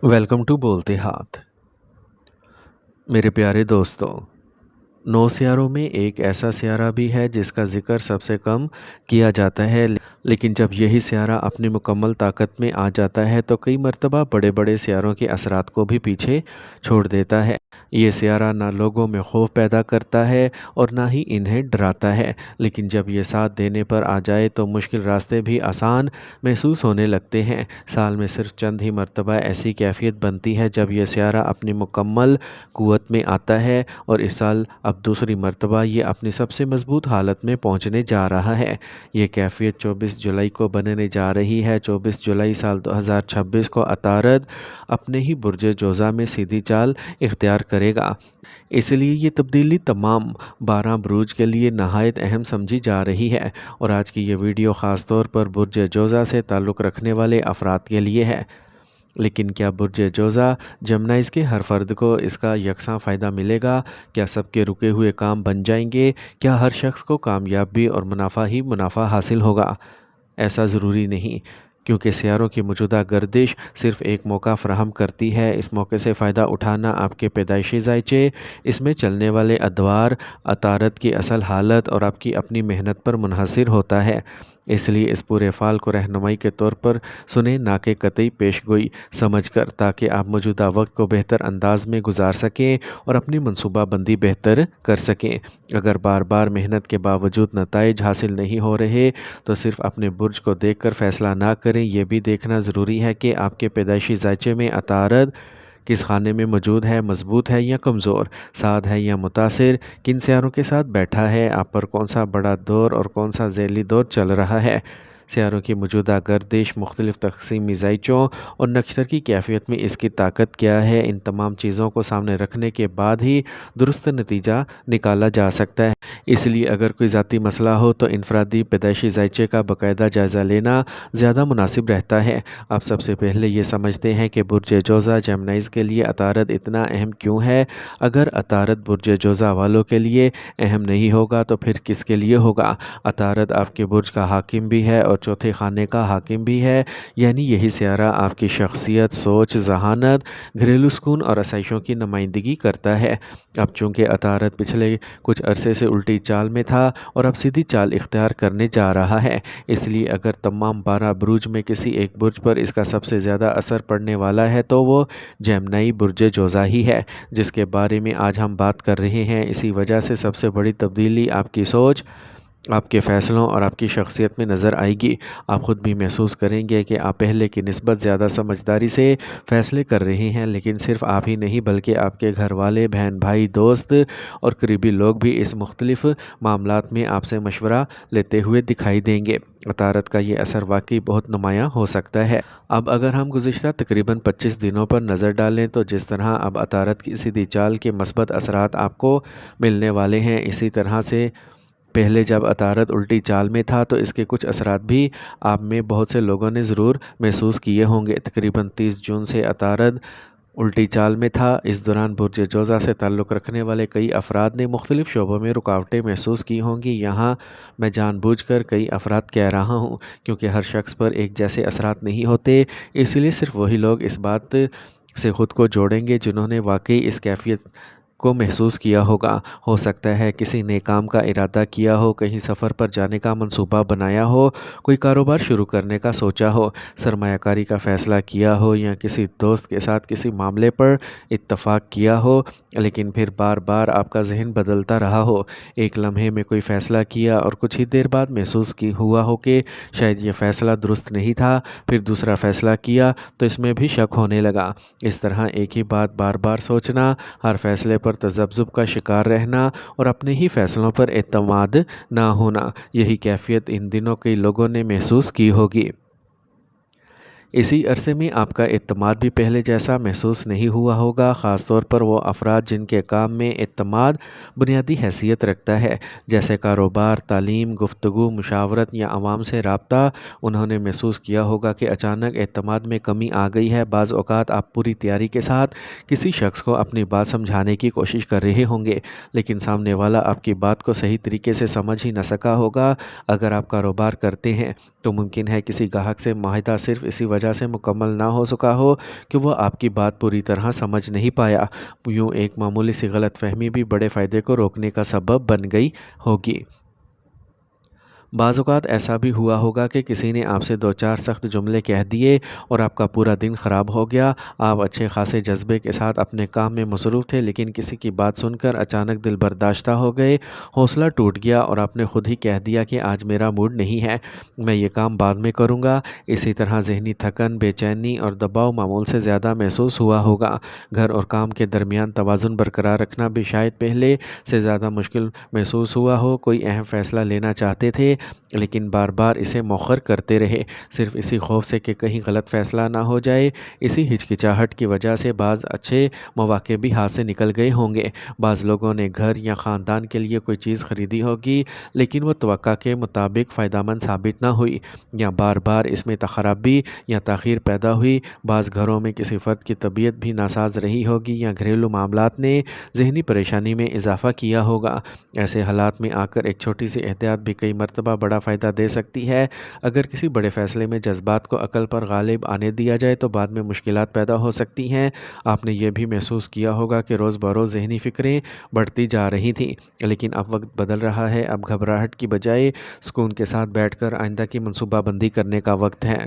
Welcome to बोलते हाथ। मेरे प्यारे दोस्तों, 9 सियारों में एक ऐसा सियारा भी है जिसका जिक्र सबसे कम किया जाता है, लेकिन जब यही सियारा अपनी मुकम्मल ताकत में आ जाता है तो कई मर्तबा बड़े बड़े सियारों के असरात को भी पीछे छोड़ देता है। ये सियारा ना लोगों में खौफ पैदा करता है और ना ही इन्हें डराता है, लेकिन जब ये साथ देने पर आ जाए तो मुश्किल रास्ते भी आसान महसूस होने लगते हैं। साल में सिर्फ चंद ही मर्तबा ऐसी कैफियत बनती है जब यह सियारा अपनी मुकम्मल क़ुव्वत में आता है, और इस साल अब दूसरी मर्तबा ये अपनी सबसे मजबूत हालत में पहुंचने जा रहा है। ये कैफियत 24 जुलाई को बनने जा रही है। 24 जुलाई साल 2026 को अतारद अपने ही बुर्ज जोज़ा में सीधी चाल इख्तियार करेगा। इसलिए ये तब्दीली तमाम 12 बुरूज के लिए नहायत अहम समझी जा रही है, और आज की ये वीडियो ख़ास तौर पर बुर्ज जोज़ा से ताल्लुक़ रखने वाले अफराद के लिए है। लेकिन क्या बुर्ज जोज़ा जमनाइज़ के हर फ़र्द को इसका यकसा फ़ायदा मिलेगा? क्या सबके रुके हुए काम बन जाएंगे? क्या हर शख्स को कामयाबी और मुनाफा ही मुनाफा हासिल होगा? ऐसा ज़रूरी नहीं, क्योंकि सियारों की मौजूदा गर्दिश सिर्फ़ एक मौका फ़राहम करती है। इस मौके से फ़ायदा उठाना आपके पैदाइशी ज़ायचे, इसमें चलने वाले अदवार, अतारत की असल हालत और आपकी अपनी मेहनत पर मुनहसर होता है। इसलिए इस पूरे फ़ाल को रहनुमाई के तौर पर सुने, ना कि कतई पेशगोई समझ कर, ताकि आप मौजूदा वक्त को बेहतर अंदाज में गुजार सकें और अपनी मनसूबा बंदी बेहतर कर सकें। अगर बार बार मेहनत के बावजूद नताइज हासिल नहीं हो रहे तो सिर्फ अपने बुर्ज को देखकर फ़ैसला ना करें। यह भी देखना ज़रूरी है कि आपके पैदाइशी ज़ायचे में अतारद किस खाने में मौजूद है, मजबूत है या कमज़ोर, साद है या मुतासिर, किन सियारों के साथ बैठा है, आप पर कौन सा बड़ा दौर और कौन सा ज़ैली दौर चल रहा है। सियारों की मौजूदा गर्दिश, मुख्तलिफ तकसीमी ज़ायचों और नक्षत्र की कैफियत में इसकी ताकत क्या है, इन तमाम चीज़ों को सामने रखने के बाद ही दुरुस्त नतीजा निकाला जा सकता है। इसलिए अगर कोई ज़ाती मसला हो तो इनफरादी पैदाइशी ज़ायचे का बाकायदा जायज़ा लेना ज़्यादा मुनासिब रहता है। आप सबसे पहले ये समझते हैं कि बुर्ज जोज़ा जमनाइज़ के लिए अतारद इतना अहम क्यों है। अगर अतारद बुर्ज जोज़ा वालों के लिए अहम नहीं होगा तो फिर किसके लिए होगा। अतारद आपके बुर्ज का हाकिम भी है और चौथे खाने का हाकिम भी है, यानी यही सियारा आपकी शख्सियत, सोच, जहानत, घरेलू सुकून और आसाइशों की नुमाइंदगी करता है। अब चूँकि अतारद पिछले कुछ अरसे से उल्टी चाल में था और अब सीधी चाल इख्तियार करने जा रहा है, इसलिए अगर तमाम 12 बुरूज में किसी एक बुर्ज पर इसका सबसे ज़्यादा असर पड़ने वाला है तो वो जमनाई बुर्ज जोज़ा ही है, जिसके बारे में आज हम बात कर रहे हैं। इसी वजह से सबसे बड़ी तब्दीली आपकी सोच, आपके फ़ैसलों और आपकी शख्सियत में नज़र आएगी। आप ख़ुद भी महसूस करेंगे कि आप पहले की निस्बत ज़्यादा समझदारी से फ़ैसले कर रहे हैं, लेकिन सिर्फ़ आप ही नहीं बल्कि आपके घर वाले, बहन भाई, दोस्त और करीबी लोग भी इस मुख्तलिफ़ मामलात में आपसे मशवरा लेते हुए दिखाई देंगे। अतारत का ये असर वाकई बहुत नुमायाँ हो सकता है। अब अगर हम गुज़िश्ता तकरीबन 25 दिनों पर नज़र डालें तो जिस तरह अब अतारत की सीधी चाल के मस्बत असरात आपको मिलने वाले हैं, इसी तरह से पहले जब अतारद उल्टी चाल में था तो इसके कुछ असरात भी आप में बहुत से लोगों ने ज़रूर महसूस किए होंगे। तकरीबन 30 जून से अतारद उल्टी चाल में था। इस दौरान बुर्ज जोज़ा से ताल्लुक़ रखने वाले कई अफराद ने मुख्तलिफ़ शोबों में रुकावटें महसूस की होंगी। यहाँ मैं जानबूझकर कई अफराद कह रहा हूँ, क्योंकि हर शख्स पर एक जैसे असरात नहीं होते, इसलिए सिर्फ वही लोग इस बात से ख़ुद को जोड़ेंगे जिन्होंने वाकई इस कैफियत को महसूस किया होगा। हो सकता है किसी ने काम का इरादा किया हो, कहीं सफ़र पर जाने का मंसूबा बनाया हो, कोई कारोबार शुरू करने का सोचा हो, सरमायाकारी का फ़ैसला किया हो या किसी दोस्त के साथ किसी मामले पर इत्तफ़ाक़ किया हो, लेकिन फिर बार बार आपका जहन बदलता रहा हो। एक लम्हे में कोई फ़ैसला किया और कुछ ही देर बाद महसूस की हुआ हो कि शायद ये फ़ैसला दुरुस्त नहीं था, फिर दूसरा फ़ैसला किया तो इसमें भी शक होने लगा। इस तरह एक ही बात बार बार सोचना, हर फ़ैसले पर तज़ब्ज़ुब का शिकार रहना और अपने ही फ़ैसलों पर एतमाद ना होना, यही कैफियत इन दिनों कई लोगों ने महसूस की होगी। इसी अरसे में आपका एतमाद भी पहले जैसा महसूस नहीं हुआ होगा, ख़ास तौर पर वो अफराद जिनके काम में एतमाद बुनियादी हैसियत रखता है, जैसे कारोबार, तालीम, गुफ्तगू, मुशावरत या आवाम से रब्ता। उन्होंने महसूस किया होगा कि अचानक एतमाद में कमी आ गई है। बाज़ औक़ात आप पूरी तैयारी के साथ किसी शख्स को अपनी बात समझाने की कोशिश कर रहे होंगे, लेकिन सामने वाला आपकी बात को सही तरीके से समझ ही न सका होगा। अगर आप कारोबार करते हैं तो मुमकिन है किसी गाहक से माहिदा सिर्फ़ इसी वजह وجہ سے مکمل نہ ہو سکا ہو کہ وہ آپ کی بات پوری طرح سمجھ نہیں پایا۔ یوں ایک معمولی سی غلط فہمی بھی بڑے فائدے کو روکنے کا سبب بن گئی ہوگی۔ بعض اوقات ایسا بھی ہوا ہوگا کہ کسی نے آپ سے 2-4 سخت جملے کہہ دیے اور آپ کا پورا دن خراب ہو گیا۔ آپ اچھے خاصے جذبے کے ساتھ اپنے کام میں مصروف تھے، لیکن کسی کی بات سن کر اچانک دل برداشتہ ہو گئے، حوصلہ ٹوٹ گیا اور آپ نے خود ہی کہہ دیا کہ آج میرا موڈ نہیں ہے، میں یہ کام بعد میں کروں گا۔ اسی طرح ذہنی تھکن، بے چینی اور دباؤ معمول سے زیادہ محسوس ہوا ہوگا۔ گھر اور کام کے درمیان توازن برقرار رکھنا بھی شاید پہلے سے زیادہ مشکل محسوس ہوا ہو۔ کوئی اہم فیصلہ لینا چاہتے تھے لیکن بار بار اسے مؤخر کرتے رہے، صرف اسی خوف سے کہ کہیں غلط فیصلہ نہ ہو جائے۔ اسی ہچکچاہٹ کی وجہ سے بعض اچھے مواقع بھی ہاتھ سے نکل گئے ہوں گے۔ بعض لوگوں نے گھر یا خاندان کے لیے کوئی چیز خریدی ہوگی لیکن وہ توقع کے مطابق فائدہ مند ثابت نہ ہوئی، یا بار بار اس میں خرابی یا تاخیر پیدا ہوئی۔ بعض گھروں میں کسی فرد کی طبیعت بھی ناساز رہی ہوگی یا گھریلو معاملات نے ذہنی پریشانی میں اضافہ کیا ہوگا۔ ایسے حالات میں آ کر ایک چھوٹی سی احتیاط بھی کئی مرتبہ بڑا فائدہ دے سکتی ہے۔ اگر کسی بڑے فیصلے میں جذبات کو عقل پر غالب آنے دیا جائے تو بعد میں مشکلات پیدا ہو سکتی ہیں۔ آپ نے یہ بھی محسوس کیا ہوگا کہ روز بروز ذہنی فکریں بڑھتی جا رہی تھیں، لیکن اب وقت بدل رہا ہے۔ اب گھبراہٹ کی بجائے سکون کے ساتھ بیٹھ کر آئندہ کی منصوبہ بندی کرنے کا وقت ہے۔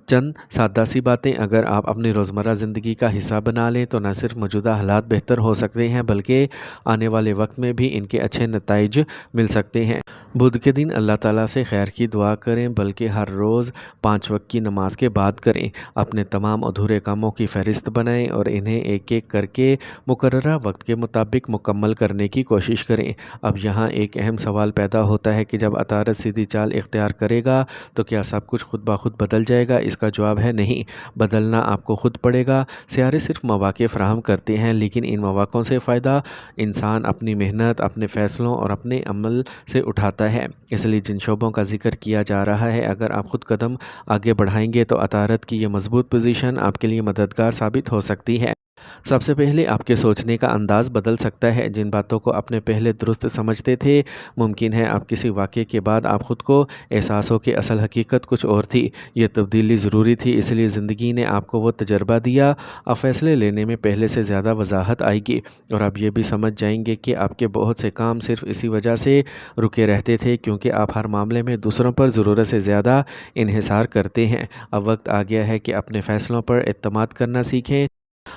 چند سادہ سی باتیں اگر آپ اپنی روزمرہ زندگی کا حصہ بنا لیں تو نہ صرف موجودہ حالات بہتر ہو سکتے ہیں بلکہ آنے والے وقت میں بھی ان کے اچھے نتائج مل سکتے ہیں۔ بدھ کے دن اللہ تعالیٰ سے خیر کی دعا کریں، بلکہ ہر روز 5 وقت کی نماز کے بعد کریں۔ اپنے تمام ادھورے کاموں کی فہرست بنائیں اور انہیں ایک ایک کر کے مقررہ وقت کے مطابق مکمل کرنے کی کوشش کریں۔ اب یہاں ایک اہم سوال پیدا ہوتا ہے کہ جب عطارد سیدھی چال اختیار کرے گا تو کیا سب کچھ خود بخود بدل جائے گا؟ اس کا جواب ہے نہیں، بدلنا آپ کو خود پڑے گا۔ سیارے صرف مواقع فراہم کرتے ہیں، لیکن ان مواقعوں سے فائدہ انسان اپنی محنت، اپنے فیصلوں اور اپنے عمل سے اٹھاتا ہے۔ اس لیے جن شعبوں کا ذکر کیا جا رہا ہے، اگر آپ خود قدم آگے بڑھائیں گے تو عطارد کی یہ مضبوط پوزیشن آپ کے لیے مددگار ثابت ہو سکتی ہے۔ سب سے پہلے آپ کے سوچنے کا انداز بدل سکتا ہے۔ جن باتوں کو اپنے پہلے درست سمجھتے تھے، ممکن ہے آپ کسی واقعے کے بعد آپ خود کو احساس ہو کہ اصل حقیقت کچھ اور تھی۔ یہ تبدیلی ضروری تھی، اس لیے زندگی نے آپ کو وہ تجربہ دیا۔ اب فیصلے لینے میں پہلے سے زیادہ وضاحت آئے گی اور آپ یہ بھی سمجھ جائیں گے کہ آپ کے بہت سے کام صرف اسی وجہ سے رکے رہتے تھے کیونکہ آپ ہر معاملے میں دوسروں پر ضرورت سے زیادہ انحصار کرتے ہیں۔ اب وقت آ گیا ہے کہ اپنے فیصلوں پر اعتماد کرنا سیکھیں۔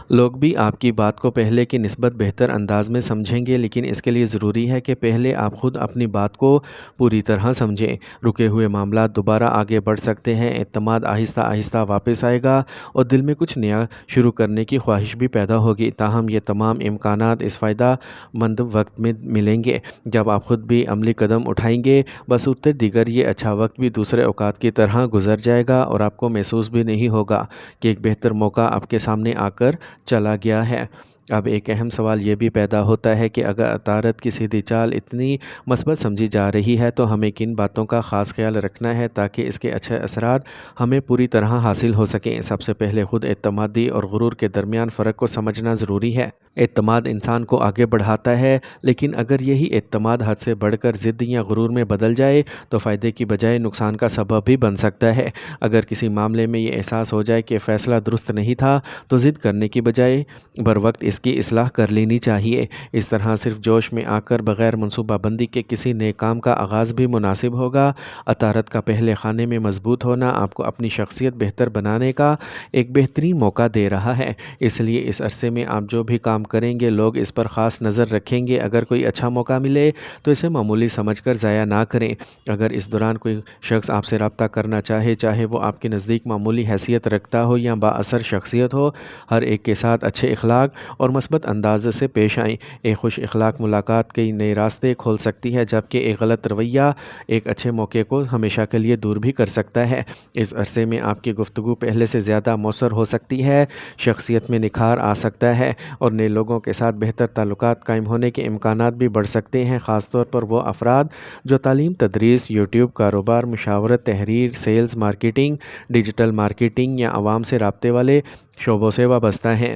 لوگ بھی آپ کی بات کو پہلے کی نسبت بہتر انداز میں سمجھیں گے، لیکن اس کے لیے ضروری ہے کہ پہلے آپ خود اپنی بات کو پوری طرح سمجھیں۔ رکے ہوئے معاملات دوبارہ آگے بڑھ سکتے ہیں، اعتماد آہستہ آہستہ واپس آئے گا اور دل میں کچھ نیا شروع کرنے کی خواہش بھی پیدا ہوگی۔ تاہم یہ تمام امکانات اس فائدہ مند وقت میں ملیں گے جب آپ خود بھی عملی قدم اٹھائیں گے۔ بصورت دیگر یہ اچھا وقت بھی دوسرے اوقات کی طرح گزر جائے گا اور آپ کو محسوس بھی نہیں ہوگا کہ ایک بہتر موقع آپ کے سامنے آ کر چلا گیا ہے۔ اب ایک اہم سوال یہ بھی پیدا ہوتا ہے کہ اگر عطارد کی سیدھی چال اتنی مثبت سمجھی جا رہی ہے تو ہمیں کن باتوں کا خاص خیال رکھنا ہے تاکہ اس کے اچھے اثرات ہمیں پوری طرح حاصل ہو سکیں۔ سب سے پہلے خود اعتمادی اور غرور کے درمیان فرق کو سمجھنا ضروری ہے۔ اعتماد انسان کو آگے بڑھاتا ہے، لیکن اگر یہی اعتماد حد سے بڑھ کر ضد یا غرور میں بدل جائے تو فائدے کی بجائے نقصان کا سبب بھی بن سکتا ہے۔ اگر کسی معاملے میں یہ احساس ہو جائے کہ فیصلہ درست نہیں تھا تو ضد کرنے کی بجائے بروقت اس کی اصلاح کر لینی چاہیے۔ اس طرح صرف جوش میں آ کر بغیر منصوبہ بندی کے کسی نئے کام کا آغاز بھی مناسب ہوگا۔ عطارد کا پہلے خانے میں مضبوط ہونا آپ کو اپنی شخصیت بہتر بنانے کا ایک بہترین موقع دے رہا ہے، اس لیے اس عرصے میں آپ جو بھی کام کریں گے لوگ اس پر خاص نظر رکھیں گے۔ اگر کوئی اچھا موقع ملے تو اسے معمولی سمجھ کر ضائع نہ کریں۔ اگر اس دوران کوئی شخص آپ سے رابطہ کرنا چاہے وہ آپ کے نزدیک معمولی حیثیت رکھتا ہو یا با اثر شخصیت ہو، ہر ایک کے ساتھ اچھے اخلاق اور مثبت انداز سے پیش آئیں۔ ایک خوش اخلاق ملاقات کئی نئے راستے کھول سکتی ہے، جبکہ ایک غلط رویہ ایک اچھے موقع کو ہمیشہ کے لیے دور بھی کر سکتا ہے۔ اس عرصے میں آپ کی گفتگو پہلے سے زیادہ مؤثر ہو سکتی ہے، شخصیت میں نکھار آ سکتا ہے اور نئے لوگوں کے ساتھ بہتر تعلقات قائم ہونے کے امکانات بھی بڑھ سکتے ہیں، خاص طور پر وہ افراد جو تعلیم، تدریس، یوٹیوب، کاروبار، مشاورت، تحریر، سیلز، مارکیٹنگ، ڈیجیٹل مارکیٹنگ یا عوام سے رابطے والے شعبوں سے وابستہ ہیں۔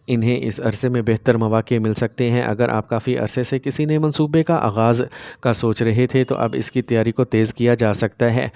انہیں اس عرصے میں بہتر مواقع مل سکتے ہیں۔ اگر آپ کافی عرصے سے کسی نئے منصوبے کا آغاز کا سوچ رہے تھے تو اب اس کی تیاری کو تیز کیا جا سکتا ہے۔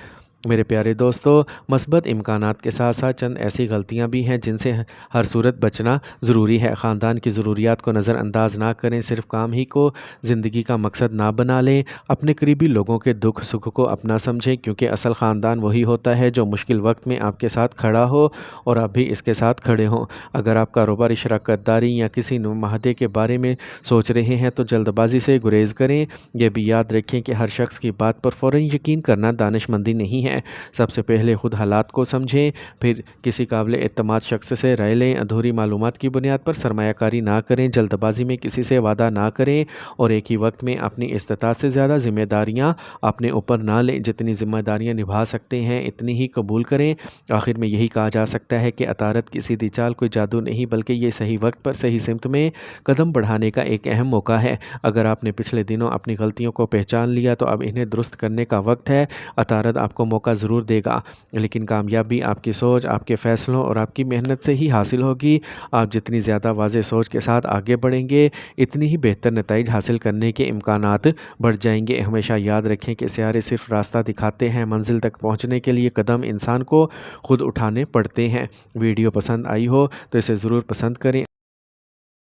मेरे प्यारे दोस्तों, मस्बत इम्कानात के साथ साथ चंद ऐसी गलतियां भी हैं जिनसे हर सूरत बचना ज़रूरी है। ख़ानदान की ज़रूरियात को नज़रअंदाज ना करें, सिर्फ काम ही को ज़िंदगी का मकसद ना बना लें। अपने करीबी लोगों के दुख सुख को अपना समझें, क्योंकि असल ख़ानदान वही होता है जो मुश्किल वक्त में आपके साथ खड़ा हो और आप भी इसके साथ खड़े हों। अगर आप कारोबारी शराकतदारी या किसी माहदे के बारे में सोच रहे हैं तो जल्दबाजी से गुरेज करें। यह भी याद रखें कि हर शख्स की बात पर फ़ौरन यकीन करना दानिशमंदी नहीं है। सबसे पहले खुद हालात को समझें, फिर किसी काबिल एतमाद शख्स से राय लें। अधूरी मालूमात की बुनियाद पर सरमायाकारी ना करें, जल्दबाजी में किसी से वादा ना करें और एक ही वक्त में अपनी इस्तात से ज़्यादा जिम्मेदारियां अपने ऊपर ना लें। जितनी जिम्मेदारियां निभा सकते हैं इतनी ही कबूल करें। आखिर में यही कहा जा सकता है कि अतारत की सीधी चाल कोई जादू नहीं, बल्कि ये सही वक्त पर सही सिमत में कदम बढ़ाने का एक अहम मौका है। अगर आपने पिछले दिनों अपनी गलतियों को पहचान लिया तो अब इन्हें दुरुस्त करने का वक्त है। अतारत आपको मौका ज़रूर देगा, लेकिन कामयाबी आपकी सोच, आपके फ़ैसलों और आपकी मेहनत से ही हासिल होगी। आप जितनी ज़्यादा वाज़ेह सोच के साथ आगे बढ़ेंगे, इतनी ही बेहतर नताइज हासिल करने के इम्कानात बढ़ जाएंगे। हमेशा याद रखें कि सियारे सिर्फ रास्ता दिखाते हैं, मंजिल तक पहुँचने के लिए कदम इंसान को खुद उठाने पड़ते हैं। वीडियो पसंद आई हो तो इसे ज़रूर पसंद करें,